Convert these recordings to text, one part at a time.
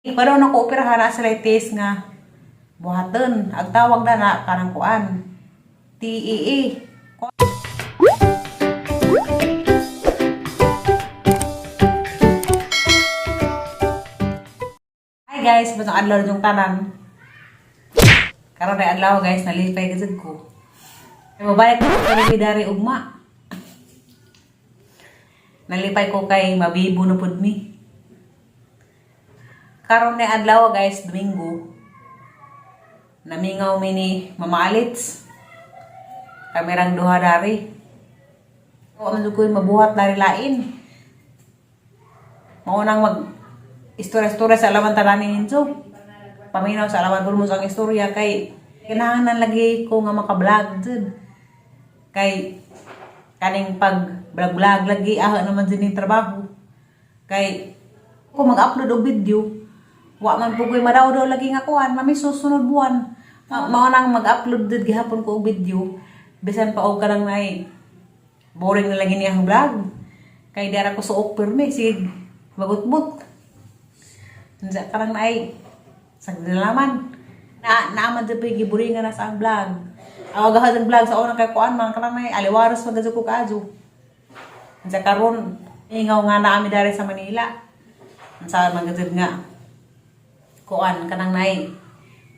Pero nakooperahan na sila test nga buhaton. Ang tawag na na kanang kuan. TEE. Hi guys, basang adlaw yung tanan. Karon na adlaw guys, nalipay gazid ko. Ay mabayad ko sa dari ugma. Nalipay ko kay mabibo na pud mi. Karon na adlaw guys, Domingo. Namingaw mi ni Mama Alits. Kamerang duha dari. O man koy mabuhat dari lain. Mao nang mag istorya-istorya sa alaman talanin ninyo. Paminaw sa alaman ko mo ang istorya kay kinahanglan lagi ko nga maka-vlog jud. Kay kaning pag vlog lagi naman din trabaho. Kay ko mag-upload og video, wa man po ko'y madaw lagi nga kuan, mami susunod buwan. Mao nang mag-upload did gihapon ko og video. Bisan pa og kanang nay boring na lagi niya ang vlog. Kay dara ko suok permi sig bagutbot. Nja karang nay sagdalaman. Naaman jud pay giburingan na sa ang vlog. Awag ang vlog sa unang kay kuan man karang nay aliwaros magadyo ko kaadyo. Nja karon ingaw nga na ami dari sa Manila. Sa magajud nga kuan kanang nay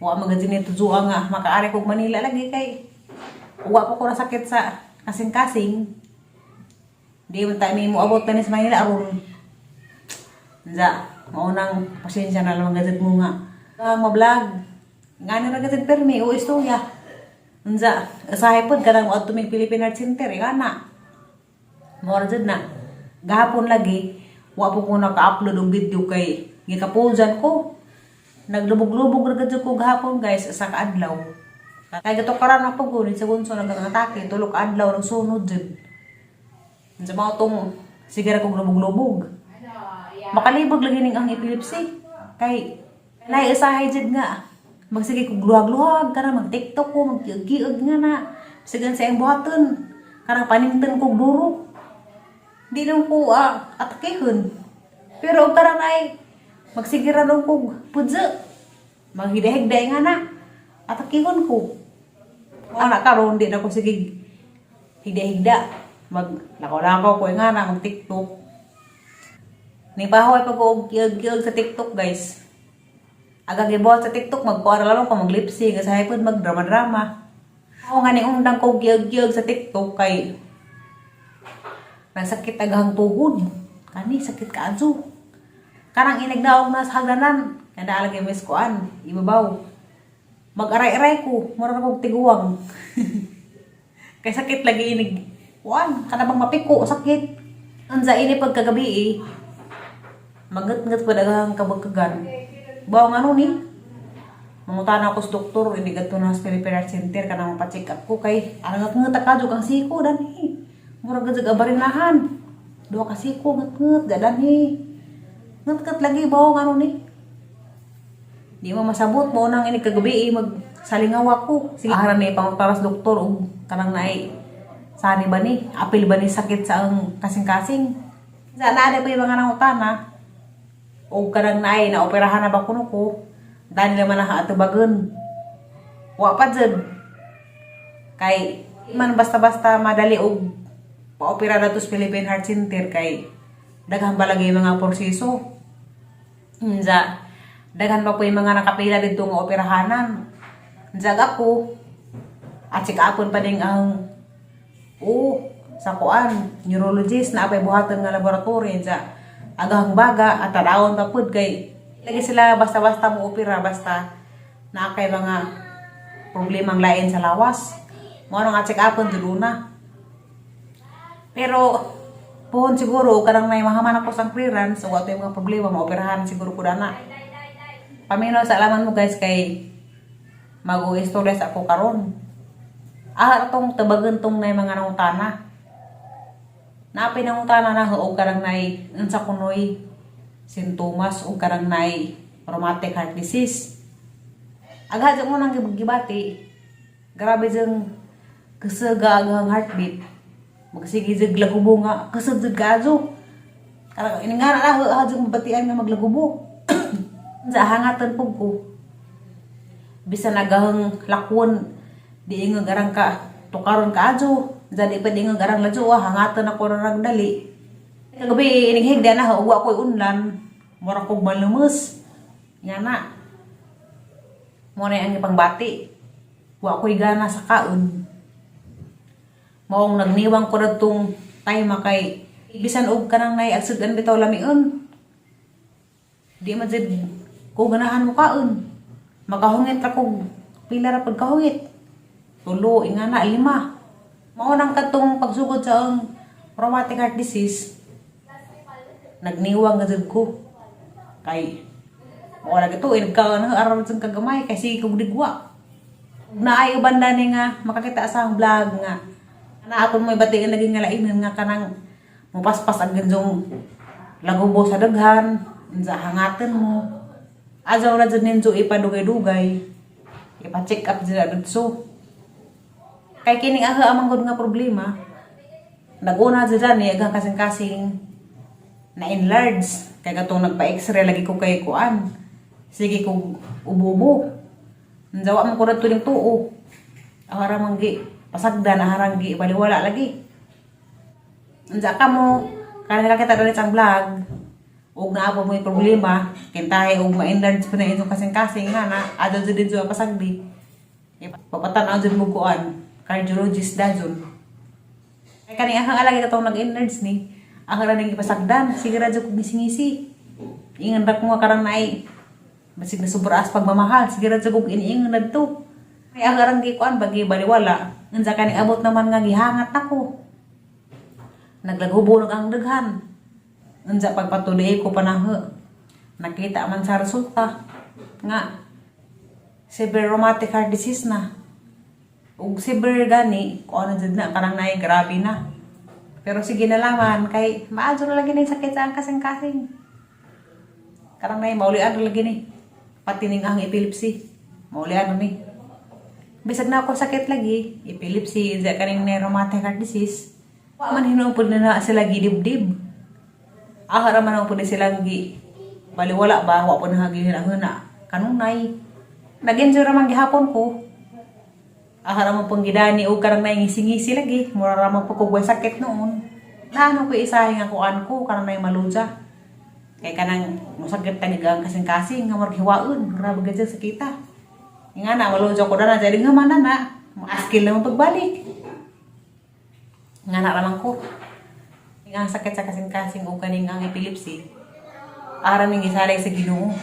wa magajud ni tujuan nga makaari kog Manila lagi kay wa pa ko nasakit sa kasing-kasing. Di man tayo mo abot na sa Manila aron. Nja maunang pasensya na lang gajud mo nga ma-vlog. Ngano ra gajud permi o istorya. Nja usahay pod kanang mo adto mig Philippine Art Center ana. Mao jud na gahapon lagi wa po ko naka-upload og video kay gikapujan ko. Naglubog-lubog ra gajud ko gahapon guys sa kaadlaw. Kay gato karon na paguni sa gunso nagatake tulok adlaw ng sunod jud. Unsa mao tong sige ra kog lubog-lubog. Makalibog lagi ning ang epilepsy. Kay nay usahay jud nga magsige kog luhag-luhag kana mag-TikTok ko mag-giog nga na. Sigan sa iyang buhaton karang panington kog duro. Di lang ko atakehon. Pero karang ay magsigira lang kog pudyo. Maghidahigday nga na. Atakehon ko. Anak karon di na ko sige higda-higda. Maglakaw-lakaw ko nga na mag TikTok. Ni pahoy pag og giog sa TikTok guys. Aga gibuhat sa TikTok magkuara lang ko mag lip-sync sa hipod mag drama-drama. Ako nga ni undang ko giog sa TikTok kay nagsakit agang tugod. Kani sakit kaadyo. Karang inigdaog na sa hagdanan. Kada lagi mes kuan, ibabaw. Mag-aray-aray ko, mura na kong tiguang. Kay sakit lagi inig. Kuan, kada bang mapiko, sakit. Anza ini pagkagabi magat-ngat pa dagang kabagkagan. Bawa nga nun mangutana ako sa doktor, hindi gato na sa Philippine Art Center ka na mapacheck up ko kay alang ngat ka kang siko dan mura gajag abarinahan. Dua ka siko ngat gadan ngat lagi bawa nga nun di mo masabot mo nang ini kagabi magsalingaw ako. Sige aran ni pangutaras doktor og kanang naay sani ba ni apil ba ni sakit sa ang kasing-kasing. Sa naada pa yung mga nangutana o kanang naay na operahan na ba kuno ko dahil naman na atubagan wa pa dyan kay man basta-basta madali og pa-opera na to sa Philippine Heart Center kay daghan ba lagi mga proseso. Daghan pa po yung mga nakapila dito nga operahanan. Ako at sikapon pa din ang sa kuan neurologist na apay buhatan nga laboratory agahang baga at tadawon pa pud kay lagi sila basta-basta mo opera basta na kay mga problemang lain sa lawas mo nang check upon duluna. Pero pohon siguro karang may mahaman ako sang clearance so ato yung mga problema maoperahan siguro ko dana. Paminaw sa alaman mo guys kay mag-istorya sa ako karon. Atong tabagan tong nay mga nangutana. Napay nangutana na og karang nay unsa kunoy sintomas og karang nay rheumatic heart disease. Agad mo nang gibati. Grabe jeng kasaga ang heartbeat. Magsige jeng lagubo nga kasad jud kadyo. Karang ini nga na hajong mabatian nga maglagubo. Unsa hangatan pug ko. Bisan nagahang lakwon di ingon garang ka tukaron ka adyo. Jadi pwede ingon garang ladyo hangatan ako ra nagdali. Kagabi inighigda na uwa ko unlan. Mura kog malumus. Nga na. Mo na ang ipangbati. Wa ko'y gana sa kaon. Maong nagniwang ko na itong time kay bisan og kanang nay agsudan bitaw lamion. Di man jud ko ganahan mo kaon. Makahungit ra kog pila ra pagkahungit. 3 ingana 5. Mao nang katong pagsugod sa ang rheumatic heart disease. Nagniwang na jud ko. Kay wala gito nagkaon aron sa kagamay kay sige kog digwa. Naay banda ni nga makakita sa ang vlog nga na akon mo ibati nga naging ngalainin nga kanang mupaspas ang ganjong lagubo sa daghan unsa hangaten mo ajaw ra jud ninjo ipadugay-dugay ipa-check up jud dito kay kini aga amang gud nga problema naguna jud ni aga kasing-kasing na enlarge kay katong nagpa-x-ray lagi ko kay kuan sige kog ubo-ubo njawa man ko ra tuling tuo ahara manggi pasagdan ahara gi baliwala lagi unsa ka mo kanila kita dali sang vlog ug naabo mo problema kintahe ug ma-enlarge pa na itong kasing-kasing nga na adto jud dito pasagdi papatan-aw jud mo kuan cardiologist dajon kay kani ang alagi katong nag-enlarge ni ahara ning ipasagdan sige ra jud kog ngisi-ngisi ingon ra ko nga karang naay basig na sobraas pagmamahal sige ra jud kog iniingon nadto ay agarang gikuan bagi baliwala unsa kani abot naman nga gihangat nako naglaghubo ang daghan unsa pagpatuloy ko panahe nakita man sa resulta nga severe rheumatic heart disease na ug severe gani ko ano jud na karang naay grabe na pero sige na laman kay maadyo na lagi ni sakit sa ang kasing-kasing karang naay maulian lagi ni pati ning ang epilepsy maulian ni bisag na ako sakit lagi epilepsy isa kaning rheumatic heart disease wa man hinupod na sila gidibdib ahara man po sila gi baliwala ba wa po na hina kanunay nag-enjoy ra man gihapon ko ahara man pong gidani og karang nay ngisi-ngisi lagi mura ra man po ko sakit noon naano ko isahin nga kuan ko karang nay maluja kay kanang musagit tanigang kasing-kasing nga marhiwaon grabe gid sa kita nga na maluja ko na jadi nga man na maaskil na pagbalik nga na ramang ko nga sakit sa kasing-kasing o kaning ang epilepsy ara ning gisalig sa Ginoo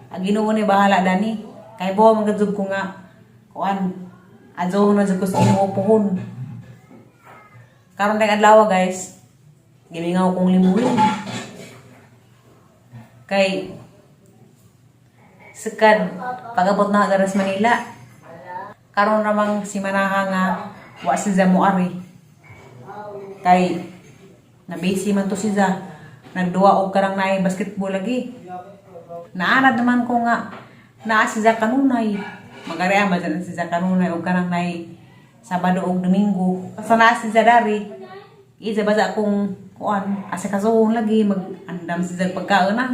ang Ginoo ni bahala dani kay bo man gadzug ko nga kuan adto na jud ko sa Ginoo pohon karon dai adlaw guys gimingaw kong limuyon kay sekad pagabot na daras Manila karon ramang si manaha nga wa si Zamuari kay nabisi man to siya nagduwa og karang naay basketball lagi naanad naman ko nga naa si Zack kanunay magariya man si Zack kanunay og karang naay Sabado ug Domingo sa naa si Zadari isa baza kung kuan asikasuhon lagi mag-andam si Zack pagkaon na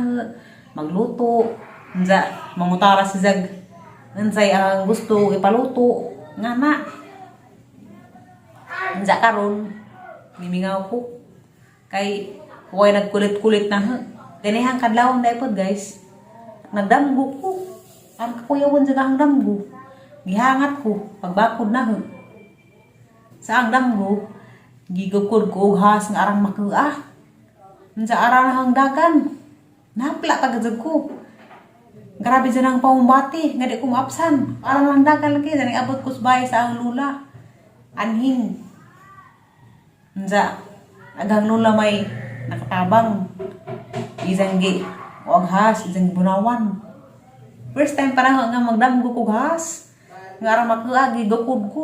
magluto unsa mangutara si Zack unsay ang gusto ipaluto nga na unsa karon mimingaw ko kay way nagkulit-kulit na ganihang kadlawon dai pod guys nagdamgo ko ang kakuyawon sa ang damgo gihangat ko pagbakod na sa ang damgo gigukod ko og has nga arang makuah unsa arang hangdagan napla pagadzug ko grabe dyan ang paumbati nga di ko maapsan arang hangdagan lagi dyan abot ko sa bahay sa ang lula anhing unsa agang lula may nakatabang izanggi o aghas izang bunawan first time para nga magdamgo ko ghas nga arang makuagi gukod ko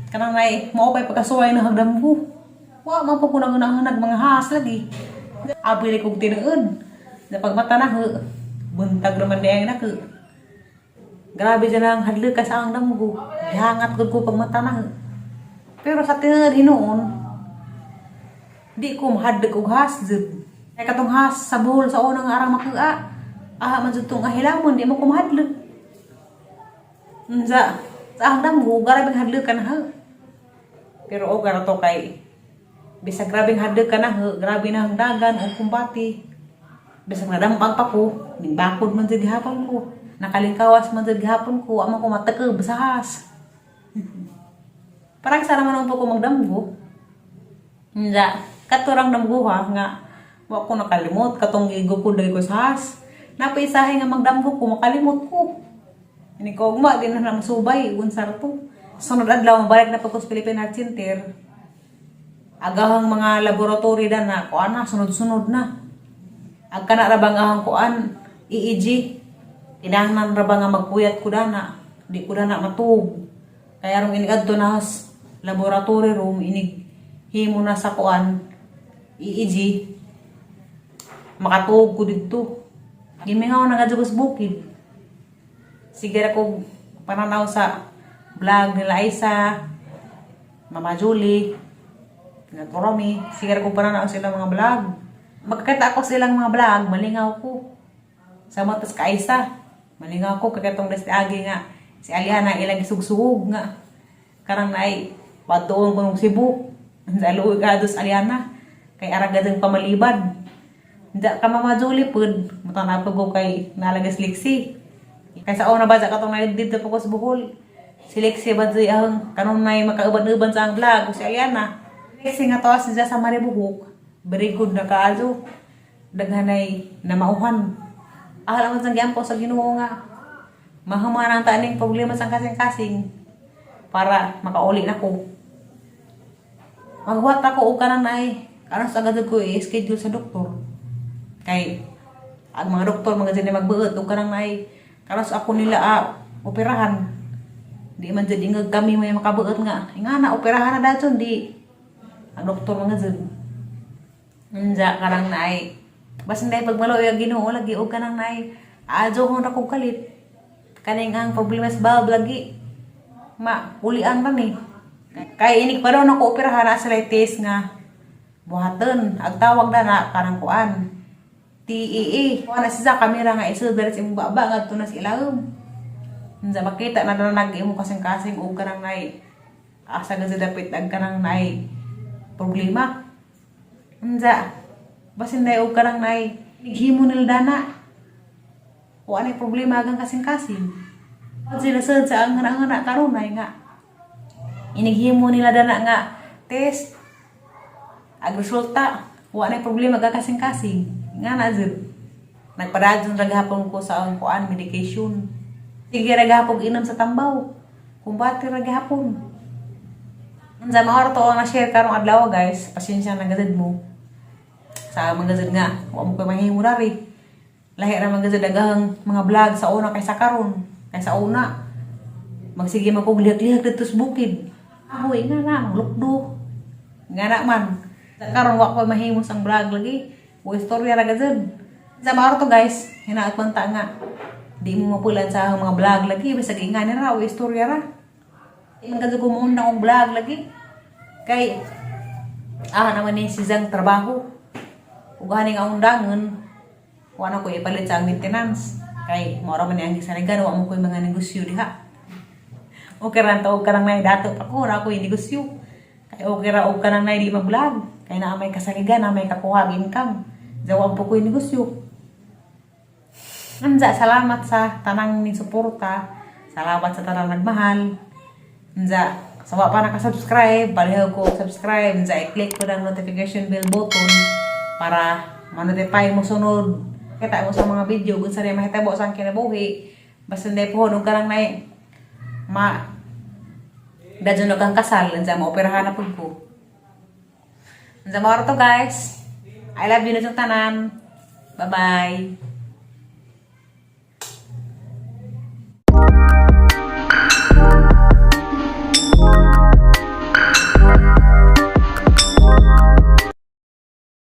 kanang nay mao pay pagkasuway na hagdamgo wa man po kunang mga has lagi abi kog tinuod na pagmata na buntag naman diay na grabe dyan ang hadlok ka sa ang damgo gihangat gud ko pagmata na pero sa tinuod hinuon di ko mahadlok og has jud Kay katong has sa buhol sa unang arang makuha. Man jud tong ahilamon di mo ko mahadlok. Sa ang damgo grabing hadlok ka na ha. Pero o gara to kay bisag grabing hadlok ka na ha, grabe na ang dagan o kumbati. Bisag nadampang pa ko, ning bakod man jud gihapon ko. Nakalingkawas man jud gihapon ko, amo ko matekeb sa has. Parang sa naman po ko magdamgo. Katurang damguha nga wa ko nakalimot katong gigo ko dai ko sa has. Napaisahe nga magdamgo ko makalimot ko. Ini ko ugma din na masubay unsar to. Sunod adlaw mabalik na pagkos Philippine Heart Center. Agahang mga laboratory dan na kuan na sunod-sunod na. Ag kana ra bang ahang kuan EEG. Kinahanglan ra ba nga magpuyat ko dana. Di ko dana matug. Kaya rong iniadto na sa laboratory room inig himo na sa kuan EEG. Makatuog ko dito. Gimingaw na gadugos bukid. Sige ako pananaw sa vlog nila Isa, Mama Julie, Romy. Sige ako pananaw sila mga vlog. Magkakita ako silang mga vlog, malingaw ko. Sa matas ka Isa, malingaw ko kakatong agi nga. Si Aliana ilang isugsugog nga. Karang naay patuon ko ng Cebu. Sa luoy ka dos Aliana. Kay aragadang pamalibad. Hindi ka Mama Julie pud. Matanapag ko kay nalagas liksi. Kaya sa una ba sa katong na dito po ko sa Bohol. Si Lexi ba di ang kanon na makauban-uban sa ang vlog. Si Aliana. Lexi nga tawas siya sa Maribuhok. Very good na kaazo. Daghanay na mauhan. Alam mo sa gyampo sa Ginoo nga. Mahuman ang taning problema sa kasing-kasing. Para makauli na ko. Maghuwat ako o kanang naay. Karon sa agad ko i-schedule sa doktor. Kay ang mga doktor mga dyan magbuot o kanang naay. Karon sa ako nila operahan. Di man dyan ingag kami may makabuot nga. Nga na operahan na dahil di. Ang doktor mga dyan. Nga kanang naay. Basta dahil pagmalo yung Ginoo lagi o kanang naay. Adyo kong rakong kalit. Kaning ang problema sa bulb lagi. Ulian man eh. Kaya inig pa daw na ko operahan na sa latest nga. Buhaton. Ang tawag na na kanang kuan. TEE. Kuha na siya kamera nga iso dahil sa imong baba nga ito na sa ilawom. Sa makita na nag-imo kasing-kasing o kanang naay. Asa nga dapit ang kanang naay problema. Basin naay o kanang naay. Naghimo nila dana. O anay problema agang kasing-kasing. Sila sa ang nga karunay nga. Inighimo nila dana nga test. Ag resulta. O anay problema agang kasing-kasing. Nga na dyan. Nagpadadyon raghapon ko sa ang kuan medication. Sige raghapon inom sa tambaw. Kumbati raghapon. Sa mga orto na share karong adlaw guys. Pasensya na gazid mo. Sa mga gazid nga. Huwag mo kayo mahimo dari. Lahi ra mga gazid agahang mga vlog sa una kaysa karon. Kaysa una. Magsige magkuglihat-lihat dito sa bukid. Ahoy nga na. Maglukdo. Nga na man. Sa karon wak pa mahimo sang vlog lagi. O istorya ra gazid. Sa mga to guys, hinaat man ta nga. Di mo mapulan sa mga vlog lagi. Basta ingani ra o istorya ra. Ilang gazid ko maundang og vlog lagi. Kay, naman ni si Zang trabaho. Ugahan nga undangan. Wala ko ipalit sa maintenance. Kay, maura man ang gisanigan. Wala mo ko yung mga negosyo diha. Okay ra tawag ka nang nai dato pa ko. Wala ko yung negosyo. Kay, okay ra og ka nang nai di mag-vlog. Kay na may kasaligan, na may kakuha income. Jawab po ko yung negosyo. Salamat sa tanang ning suporta. Salamat sa tanang nagmahal. Sa wa pa nakasubscribe, pareho ko subscribe. I-click ko ng notification bell button para ma-notify mo sunod. Kita mo sa mga video kung saan mahitabo sa kinabuhi. Basta hindi po nung karang na dadyan na kang kasal. Maoperahan na po ko. Mga to guys. I love you na yung tanan. Bye-bye.